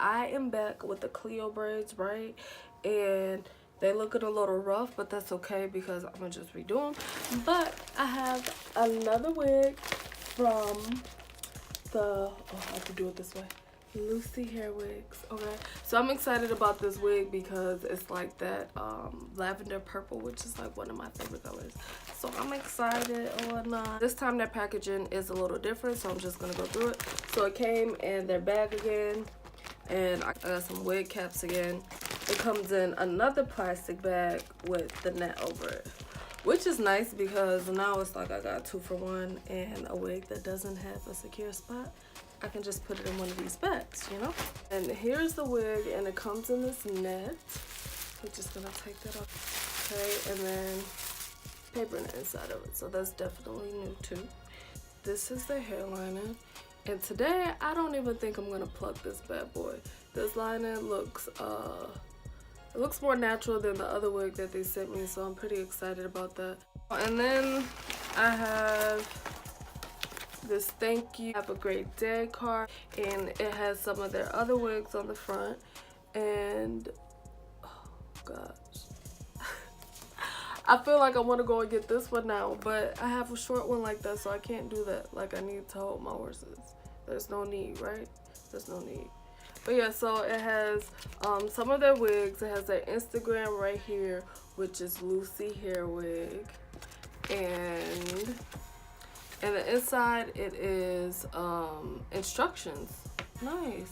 I am back with the Cleo braids, right? And they looking a little rough, but that's okay because I'm gonna just redo them. But I have another wig from the, oh, I have to do it this way, Lucyhairwigs. Okay, so I'm excited about this wig because it's like that lavender purple, which is like one of my favorite colors. So I'm excited on this time their packaging is a little different, so I'm just gonna go through it. So it came in their bag again, and I got some wig caps again. It comes in another plastic bag with the net over it, which is nice because now it's like I got 2 for 1, and a wig that doesn't have a secure spot, I can just put it in one of these bags, you know? And here's the wig, and it comes in this net. We're just gonna take that off. Okay, and then paper on the inside of it, so that's definitely new too. This is the hair lining, and today I don't even think I'm gonna pluck this bad boy. This lining looks it looks more natural than the other wig that they sent me, so I'm pretty excited about that. And then I have this thank you, have a great day card, and it has some of their other wigs on the front. And oh gosh, I feel like I want to go and get this one now, but I have a short one like that, so I can't do that. Like, I need to hold my horses. There's no need, right? There's no need. But yeah, so it has some of their wigs. It has their Instagram right here, which is Lucyhairwig, and the inside it is instructions. Nice.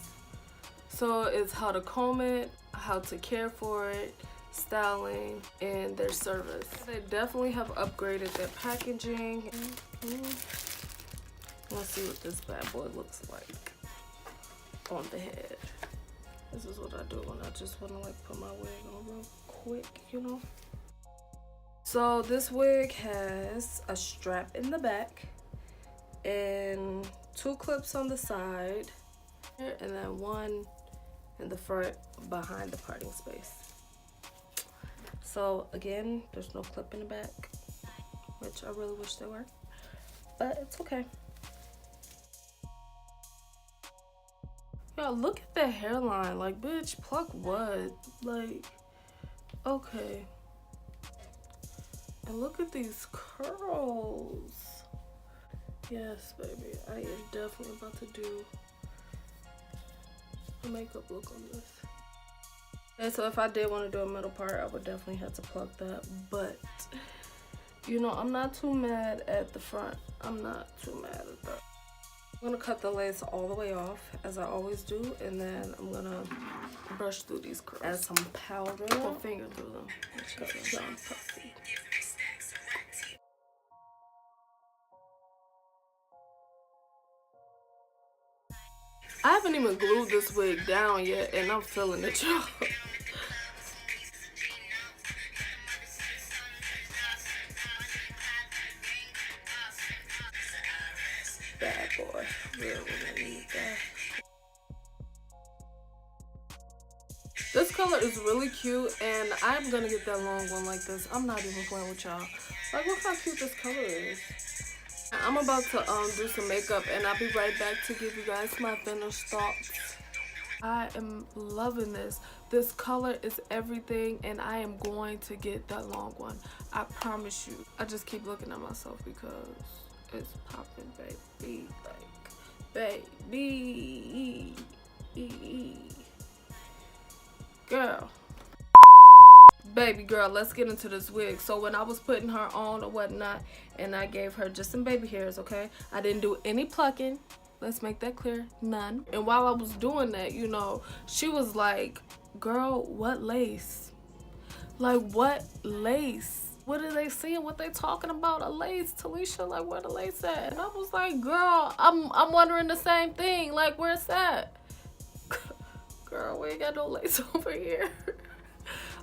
So it's how to comb it, how to care for it, styling, and their service. They definitely have upgraded their packaging. Let's see what this bad boy looks like on the head. This is what I do when I just want to like put my wig on real quick, you know. So this wig has a strap in the back and 2 clips on the side, and then 1 in the front behind the parting space. So again, there's no clip in the back, which I really wish there were, but it's okay. Y'all, look at the hairline. Like, bitch, pluck what? Like, okay. And look at these curls. Yes, baby. I am definitely about to do a makeup look on this. And so if I did want to do a middle part, I would definitely have to pluck that. But, you know, I'm not too mad at the front. I'm not too mad at that. I'm gonna cut the lace all the way off, as I always do, and then I'm gonna brush through these curls. Add some powder. Put a finger through them. I haven't even glued this wig down yet, and I'm feeling it, y'all. Bad boy. Really need that. This color is really cute, and I'm gonna get that long one like this. I'm not even playing with y'all. Like, look how cute this color is. I'm about to do some makeup, and I'll be right back to give you guys my finished thoughts. I am loving this. This color is everything, and I am going to get that long one. I promise you. I just keep looking at myself because it's popping, baby. Like, baby. Girl. Baby girl, let's get into this wig. So when I was putting her on or whatnot, and I gave her just some baby hairs, okay? I didn't do any plucking. Let's make that clear. None. And while I was doing that, you know, she was like, girl, what lace? Like, what lace? What are they seeing? What they talking about? A lace, Talisah? Like, where the lace at? And I was like, girl, I'm wondering the same thing. Like, where's that? Girl, we ain't got no lace over here.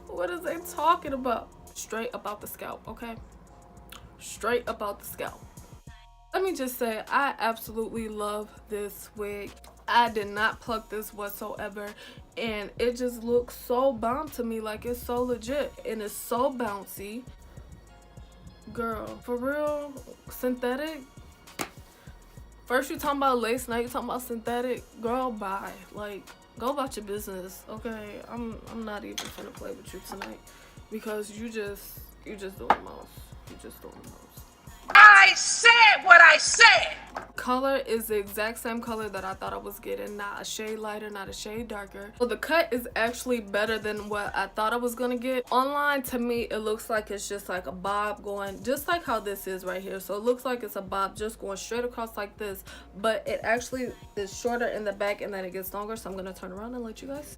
What is they talking about? Straight about the scalp, okay? Straight about the scalp. Let me just say, I absolutely love this wig. I did not pluck this whatsoever, and it just looks so bomb to me. Like, it's so legit, and it's so bouncy. Girl, for real, synthetic? First you talking about lace, now you talking about synthetic? Girl, bye. Like, Go about your business, okay? I'm not even finna play with you tonight because you just doing the most. You just doing the most. I said what I said. Color is the exact same color that I thought I was getting, not a shade lighter, not a shade darker. So the cut is actually better than what I thought I was gonna get. Online, to me, it looks like it's just like a bob going, just like how this is right here. So it looks like it's a bob just going straight across like this, but it actually is shorter in the back and then it gets longer. So I'm gonna turn around and let you guys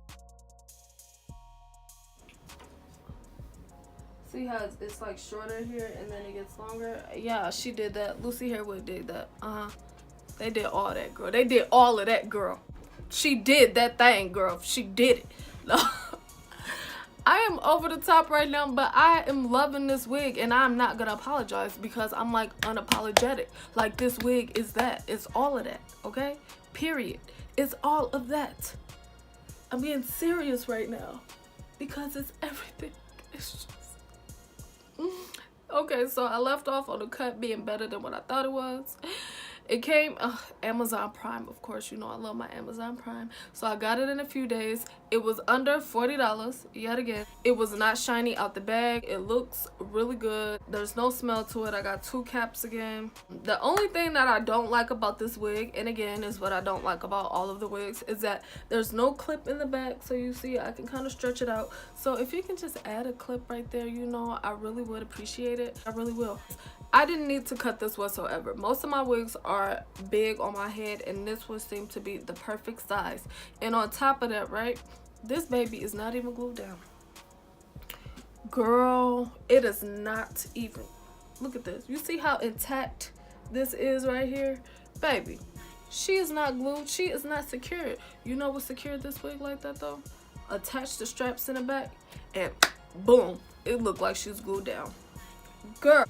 see how it's like shorter here and then it gets longer. Yeah, she did that. Lucyhairwig did that. They did all that, girl. They did all of that, girl. She did that thing, girl. She did it. No. I am over the top right now, but I am loving this wig and I'm not gonna apologize because I'm like unapologetic. Like, this wig is that. It's all of that, okay? Period. It's all of that. I'm being serious right now because it's everything. It's just... Okay, so I left off on the cut being better than what I thought it was. It came Amazon Prime, of course. You know I love my Amazon Prime. So I got it in a few days. It was under $40 yet again. It was not shiny out the bag. It looks really good. There's no smell to it. I got 2 caps again. The only thing that I don't like about this wig, and again is what I don't like about all of the wigs, is that there's no clip in the back. So you see I can kind of stretch it out. So if you can just add a clip right there, you know, I really would appreciate it. I really will. I didn't need to cut this whatsoever. Most of my wigs are big on my head and this one seemed to be the perfect size. And on top of that, right, this baby is not even glued down. Girl, it is not even. Look at this. You see how intact this is right here? Baby, she is not glued. She is not secured. You know what secured this wig like that though? Attach the straps in the back and boom, it looked like she's glued down. Girl,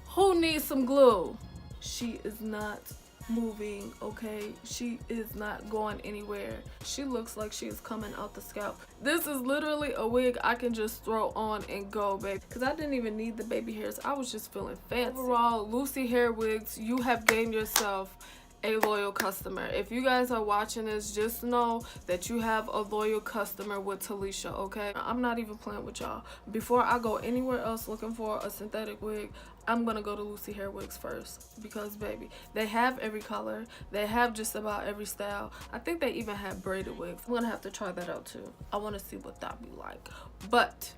who needs some glue? She is not moving, okay? She is not going anywhere. She looks like she is coming out the scalp. This is literally a wig I can just throw on and go, baby, because I didn't even need the baby hairs. I was just feeling fancy. Overall, Lucyhairwigs, you have gained yourself a loyal customer. If you guys are watching this, just know that you have a loyal customer with Talisah, okay? I'm not even playing with y'all. Before I go anywhere else looking for a synthetic wig, I'm gonna go to Lucyhairwigs first because, baby, they have every color. They have just about every style. I think they even have braided wigs. I'm gonna have to try that out too. I want to see what that be like. But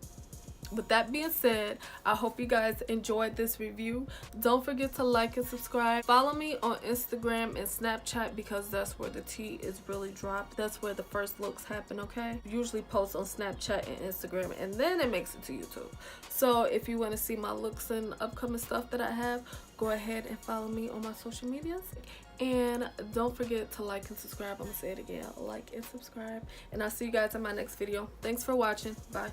with that being said, I hope you guys enjoyed this review. Don't forget to like and subscribe. Follow me on Instagram and Snapchat because that's where the tea is really dropped. That's where the first looks happen, okay? Usually post on Snapchat and Instagram and then it makes it to YouTube. So if you want to see my looks and upcoming stuff that I have, go ahead and follow me on my social medias. And don't forget to like and subscribe. I'm gonna say it again, like and subscribe. And I'll see you guys in my next video. Thanks for watching. Bye.